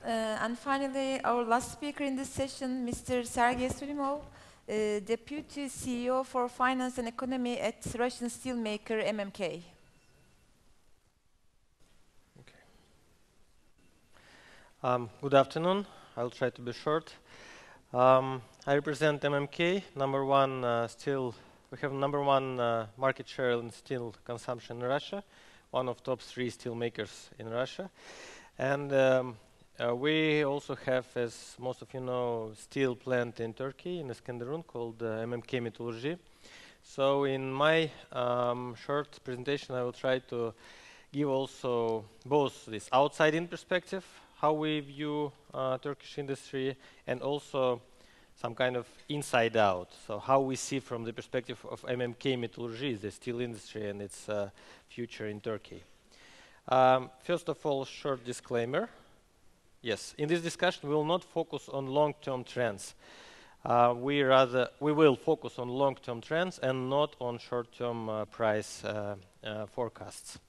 And finally, our last speaker in this session, Mr. Sergey Sulimov, Deputy CEO for Finance and Economy at Russian steelmaker MMK. Good afternoon. I'll try to be short. I represent MMK, number one we have number one market share in steel consumption in Russia, one of top 3 steel makers in Russia. And we also have, as most of you know, steel plant in Turkey, in Iskenderun, called MMK Metallurgy. So in my short presentation, I will try to give also both this outside-in perspective, how we view Turkish industry, and also some kind of inside out. So how we see from the perspective of MMK Metallurgy, the steel industry and its future in Turkey. First of all, short disclaimer. Yes, in this discussion we will not focus on long-term trends. We will focus on long-term trends and not on short-term price forecasts.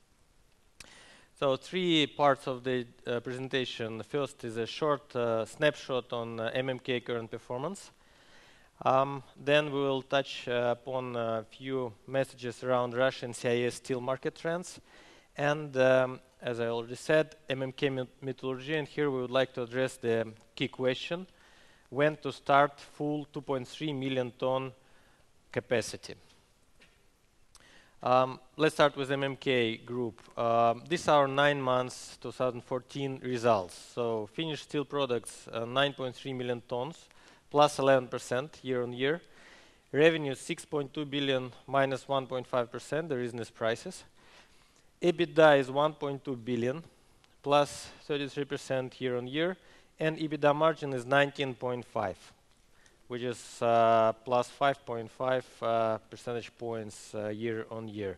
So 3 parts of the presentation. The first is a short snapshot on MMK current performance. Then we will touch upon a few messages around Russian CIS steel market trends. And as I already said, MMK Metallurgy, and here we would like to address the key question: when to start full 2.3 million ton capacity. Let's start with MMK Group. These are 9 months 2014 results. So finished steel products 9.3 million tons, plus 11% year on year. Revenue 6.2 billion, minus 1.5%, the business prices. EBITDA is 1.2 billion, plus 33% year on year. And EBITDA margin is 19.5%. which is plus 5.5 percentage points year on year.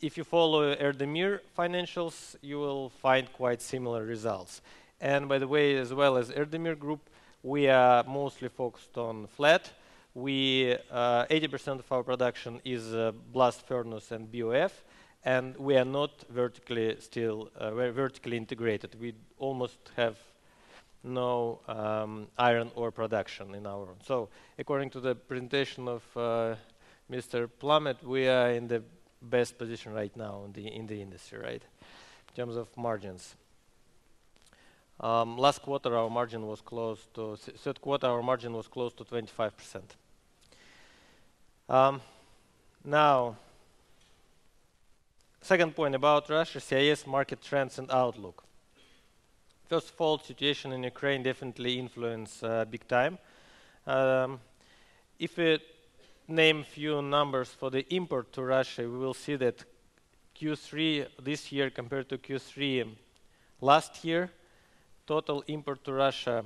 If you follow Erdemir financials, you will find quite similar results. And by the way, as well as Erdemir Group, we are mostly focused on flat. 80% of our production is blast furnace and BOF, and we are not vertically integrated. We almost have no iron ore production in our own. So according to the presentation of Mr. Plummet, we are in the best position right now in the industry, right, in terms of margins. Last quarter our margin was close to, third quarter our margin was close to 25%. Now, second point about Russia, CIS market trends and outlook. First of all, situation in Ukraine definitely influenced big time. If we name few numbers for the import to Russia, we will see that Q3 this year compared to Q3 last year, total import to Russia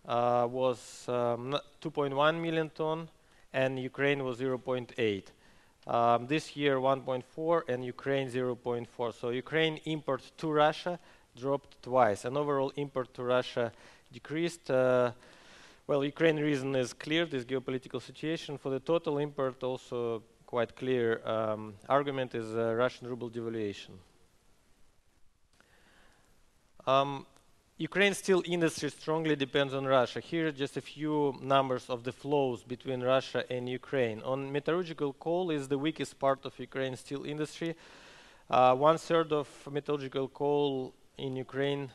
was 2.1 million ton, and Ukraine was 0.8. This year 1.4 and Ukraine 0.4. So Ukraine import to Russia dropped twice, and overall import to Russia decreased. Well, Ukraine reason is clear, this geopolitical situation. For the total import, also quite clear argument is Russian ruble devaluation. Ukraine's steel industry strongly depends on Russia. Here are just a few numbers of the flows between Russia and Ukraine. On metallurgical coal is the weakest part of Ukraine's steel industry. 1/3 of metallurgical coal in Ukraine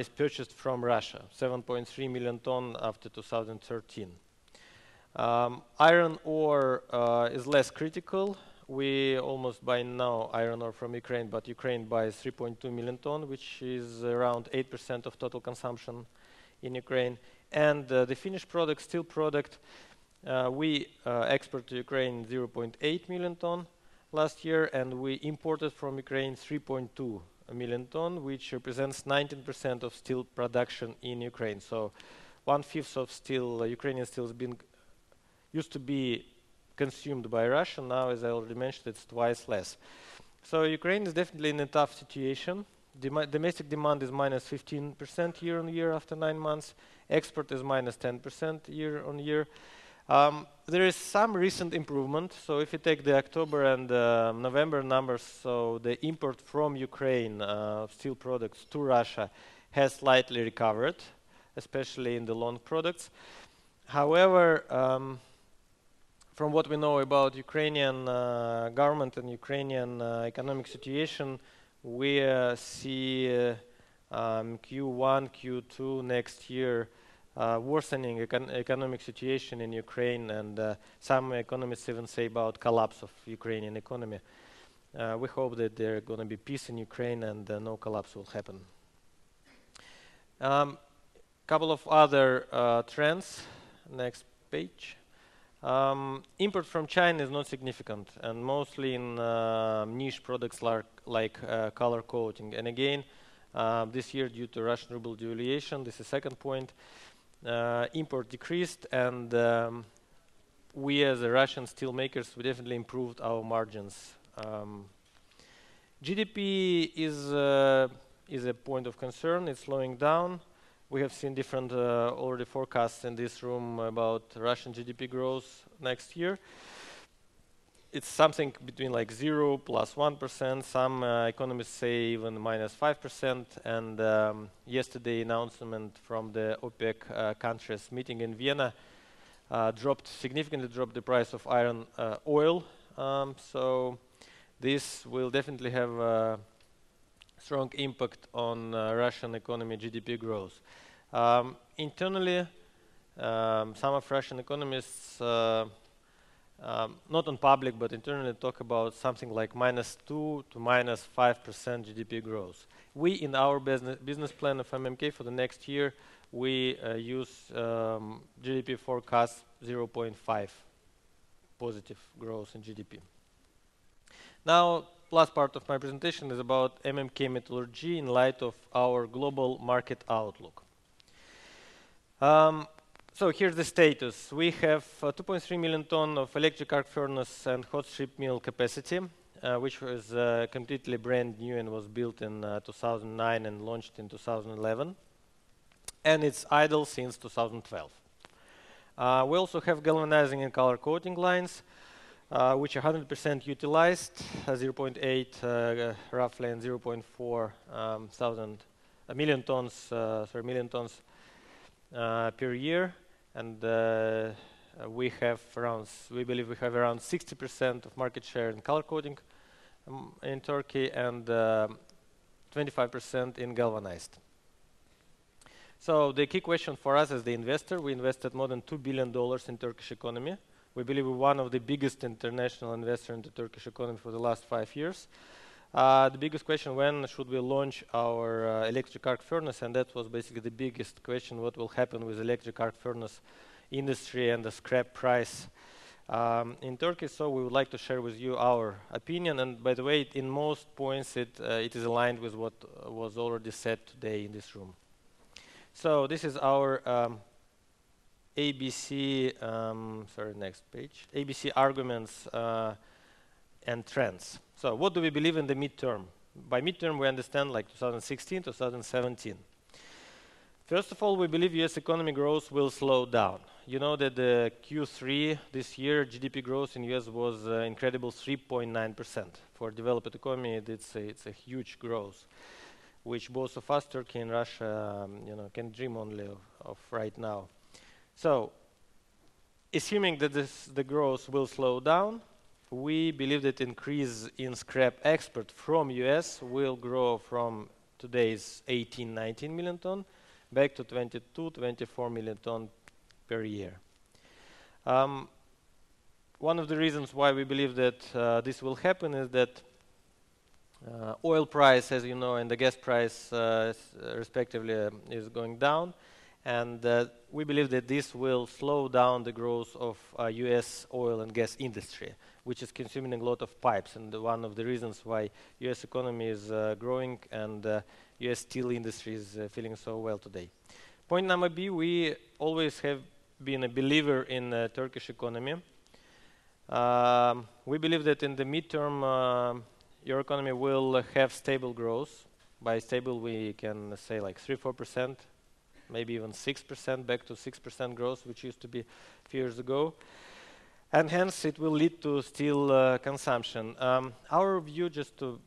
is purchased from Russia, 7.3 million ton after 2013. Iron ore is less critical. We almost buy now iron ore from Ukraine, but Ukraine buys 3.2 million ton, which is around 8% of total consumption in Ukraine. And the finished product, steel product, we export to Ukraine 0.8 million ton last year, and we imported from Ukraine 3.2 million ton, which represents 19% of steel production in Ukraine. So 1/5 of steel, Ukrainian steel, used to be consumed by Russia. Now, as I already mentioned, it's twice less. So Ukraine is definitely in a tough situation. Domestic demand is minus 15% year on year after 9 months. Export is minus 10% year on year. There is some recent improvement. So if you take the October and November numbers, so the import from Ukraine of steel products to Russia has slightly recovered, especially in the long products. However, from what we know about Ukrainian government and Ukrainian economic situation, we see Q1, Q2 next year worsening economic situation in Ukraine, and some economists even say about collapse of Ukrainian economy. We hope that there's going to be peace in Ukraine and no collapse will happen. Couple of other trends. Next page. Import from China is not significant, and mostly in niche products like color coating. And again, this year, due to Russian ruble devaluation, this is second point, import decreased, and we as Russian steel makers, we definitely improved our margins. GDP is a point of concern. It's slowing down. We have seen different already forecasts in this room about Russian GDP growth next year. It's something between like 0 plus 1%. Some economists say even minus 5%. And yesterday announcement from the OPEC countries meeting in Vienna significantly dropped the price of iron oil. So this will definitely have a strong impact on Russian economy GDP growth. Internally, some of Russian economists, not on public, but internally talk about something like -2 to -5% GDP growth. We, in our business plan of MMK for the next year, we use GDP forecast 0.5 positive growth in GDP. Now, last part of my presentation is about MMK metallurgy in light of our global market outlook. So here's the status. We have 2.3 million tons of electric arc furnace and hot strip mill capacity, which was completely brand new and was built in 2009 and launched in 2011. And it's idle since 2012. We also have galvanizing and color coating lines, which are 100% utilized, 0.8 roughly and 0.4 million tons per year, and we believe we have around 60% of market share in color coating in Turkey and 25% in galvanized. So the key question for us as the investor, we invested more than $2 billion in Turkish economy. We believe we're one of the biggest international investors in the Turkish economy for the last 5 years. The biggest question, when should we launch our electric arc furnace? And that was basically the biggest question, what will happen with electric arc furnace industry and the scrap price in Turkey. So we would like to share with you our opinion. And by the way, in most points, it is aligned with what was already said today in this room. So this is our ABC, next page, ABC arguments and trends. So what do we believe in the midterm? By midterm, we understand like 2016, 2017. First of all, we believe US economy growth will slow down. You know that the Q3 this year, GDP growth in US was incredible 3.9%. For developed economy, it's a huge growth, which both of us, Turkey and Russia, can dream only of right now. So, assuming that the growth will slow down, we believe that increase in scrap export from US will grow from today's 18, 19 million ton back to 22, 24 million ton per year. One of the reasons why we believe that this will happen is that oil price, as you know, and the gas price respectively is going down. And we believe that this will slow down the growth of US oil and gas industry, which is consuming a lot of pipes. And one of the reasons why US economy is growing and US steel industry is feeling so well today. Point number B, we always have been a believer in Turkish economy. We believe that in the midterm, your economy will have stable growth. By stable, we can say like 3-4%. maybe even 6%, back to 6% growth, which used to be a few years ago. And hence, it will lead to steel consumption. Our view, just to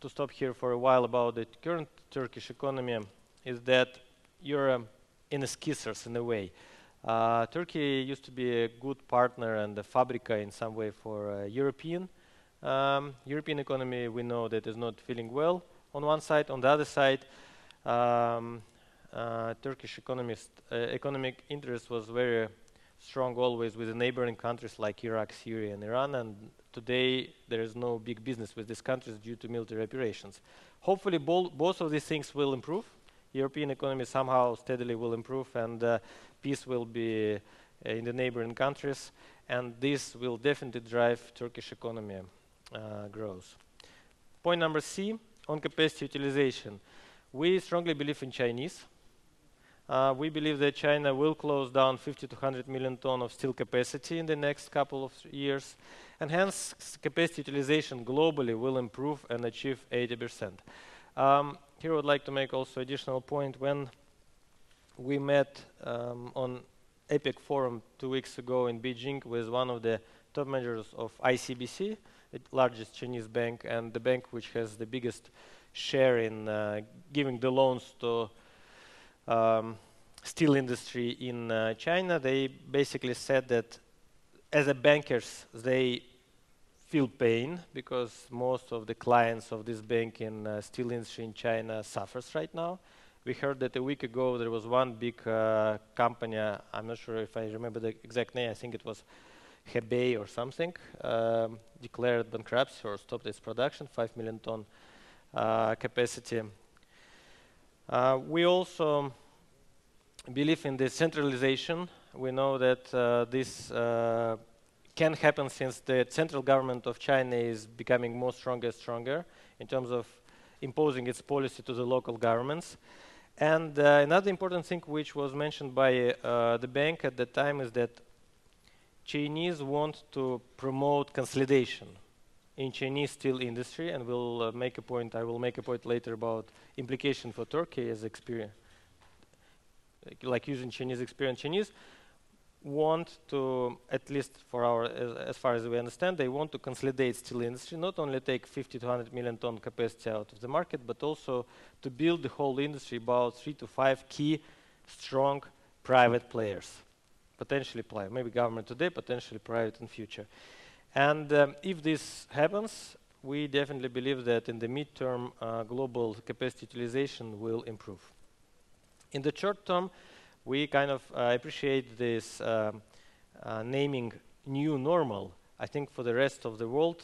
stop here for a while, about the current Turkish economy is that you're in a scissors in a way. Turkey used to be a good partner and a fabrica in some way for European economy. We know that is not feeling well on one side. On the other side, Turkish economic interest was very strong always with the neighboring countries like Iraq, Syria, and Iran. And today there is no big business with these countries due to military operations. Hopefully, both of these things will improve. European economy somehow steadily will improve, and peace will be in the neighboring countries, and this will definitely drive Turkish economy growth. Point number C, on capacity utilization. We strongly believe in Chinese. We believe that China will close down 50 to 100 million tons of steel capacity in the next couple of years, and hence capacity utilization globally will improve and achieve 80%. Here I would like to make also additional point. When we met on APEC forum 2 weeks ago in Beijing with one of the top managers of ICBC, the largest Chinese bank and the bank which has the biggest share in giving the loans to steel industry in China, they basically said that as a bankers they feel pain because most of the clients of this bank in steel industry in China suffers right now. We heard that a week ago there was one big company, I'm not sure if I remember the exact name, I think it was Hebei or something, declared bankruptcy or stopped its production, 5 million ton capacity. We also believe in the centralization. We know that this can happen since the central government of China is becoming more stronger and stronger in terms of imposing its policy to the local governments. And another important thing which was mentioned by the bank at the time is that Chinese want to promote consolidation in Chinese steel industry, and we'll make a point. I will make a point later about implication for Turkey as experience, like using Chinese experience. Chinese want to, at least for our, as far as we understand, they want to consolidate steel industry, not only take 50 to 100 million ton capacity out of the market, but also to build the whole industry about 3 to 5 key, strong private players, potentially private, maybe government today, potentially private in future. And if this happens, we definitely believe that in the midterm, global capacity utilization will improve. In the short term, we kind of appreciate this naming new normal. I think for the rest of the world,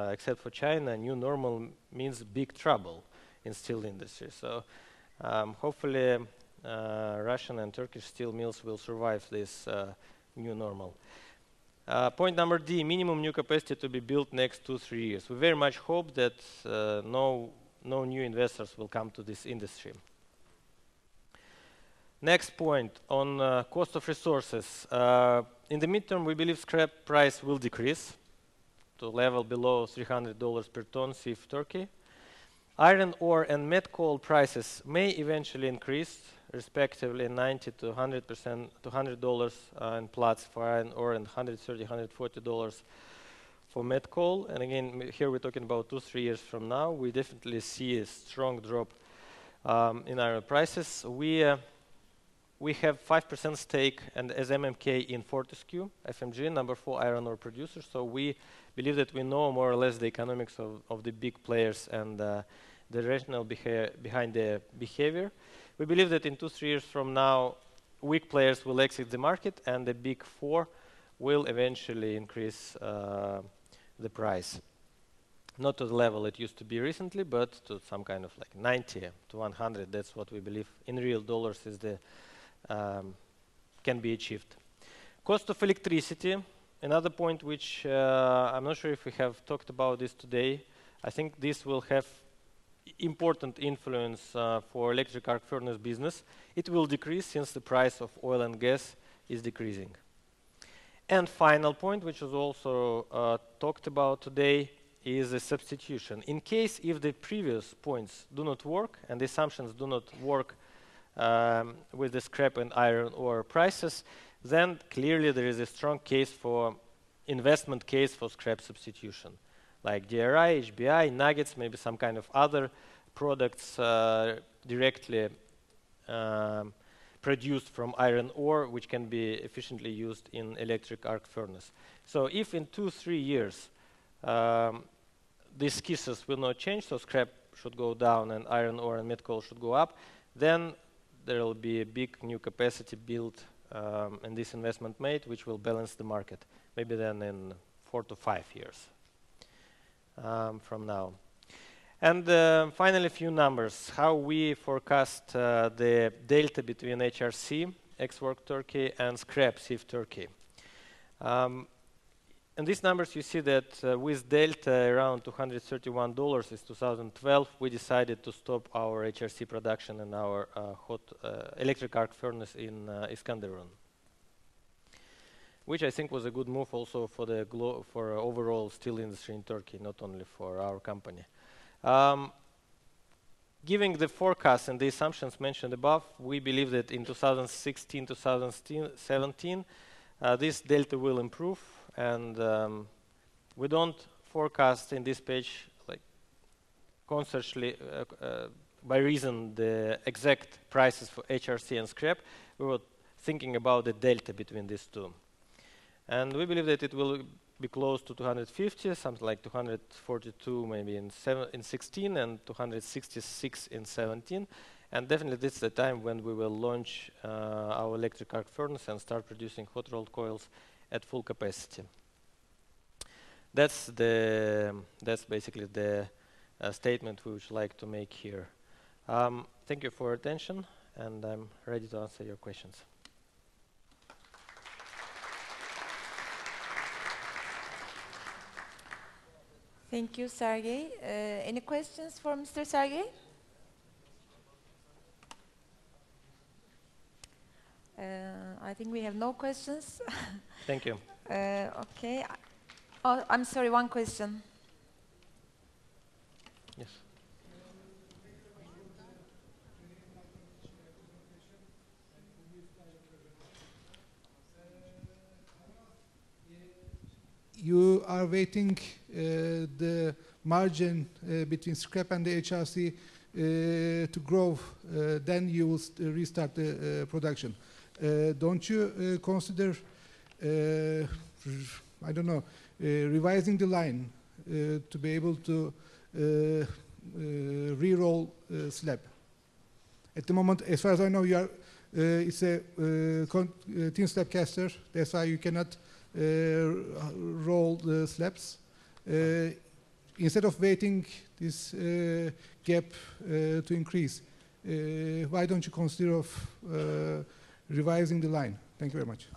except for China, new normal means big trouble in steel industry. So hopefully Russian and Turkish steel mills will survive this new normal. Point number D, minimum new capacity to be built next 2-3 years. We very much hope that no new investors will come to this industry. Next point on cost of resources. In the midterm, we believe scrap price will decrease to a level below $300 per ton, CIF Turkey. Iron ore and met coal prices may eventually increase, respectively 90 to 100% to $100 in Platts for iron ore and $130, $140 for met coal. And again, here we're talking about 2-3 years from now. We definitely see a strong drop in iron prices. We have 5% stake and as MMK in Fortescue, FMG, number 4 iron ore producer. So we believe that we know more or less the economics of the big players and the rationale behind their behavior. We believe that in 2-3 years from now, weak players will exit the market and the big 4 will eventually increase the price. Not to the level it used to be recently, but to some kind of like 90 to 100. That's what we believe in real dollars is the can be achieved. Cost of electricity, another point which I'm not sure if we have talked about this today. I think this will have important influence for electric arc furnace business. It will decrease since the price of oil and gas is decreasing. And final point, which was also talked about today, is a substitution. In case if the previous points do not work and the assumptions do not work with the scrap and iron ore prices, then clearly there is a strong case for investment case for scrap substitution, like DRI, HBI, nuggets, maybe some kind of other products directly produced from iron ore, which can be efficiently used in electric arc furnace. So if in 2-3 years these cases will not change, so scrap should go down and iron ore and met coal should go up, then there will be a big new capacity built and this investment made, which will balance the market, maybe then in 4 to 5 years from now. And finally, a few numbers. How we forecast the delta between HRC, ex-work Turkey, and scrap, CIF Turkey. In these numbers, you see that with delta around $231 in 2012, we decided to stop our HRC production in our hot electric arc furnace in Iskenderun, which I think was a good move also for the overall steel industry in Turkey, not only for our company. Giving the forecast and the assumptions mentioned above, we believe that in 2016-2017, this delta will improve, and we don't forecast in this page like consciously by reason the exact prices for HRC and scrap. We were thinking about the delta between these two, and we believe that it will be close to 250, something like 242 maybe in 16 and 266 in 17. And definitely this is the time when we will launch our electric arc furnace and start producing hot rolled coils at full capacity. That's basically the statement we would like to make here. Thank you for your attention, and I'm ready to answer your questions. Thank you, Sergey. Any questions for Mr. Sergey? I think we have no questions. Thank you. Okay. Oh, I'm sorry, one question. Yes. You are waiting the margin between scrap and the HRC to grow, then you will restart the production. Don't you consider, I don't know, revising the line to be able to re-roll slab? At the moment, as far as I know, you are, it's a thin slab caster. That's why you cannot roll the slabs. Instead of waiting this gap to increase, why don't you consider of revising the line? Thank you very much.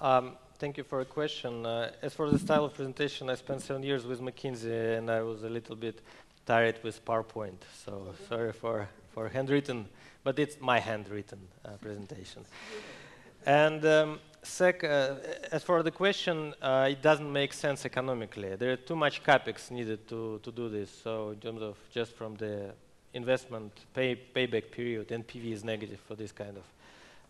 Thank you for a question. As for the style of presentation, I spent 7 years with McKinsey, and I was a little bit tired with PowerPoint. So sorry for handwritten, but it's my handwritten presentation. And as for the question, it doesn't make sense economically. There are too much capex needed to do this. So in terms of just from the investment payback period, NPV is negative for this kind of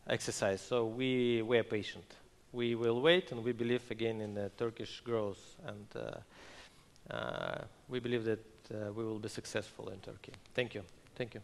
exercise. So we are patient. We will wait, and we believe again in the Turkish growth, and we believe that we will be successful in Turkey. Thank you. Thank you.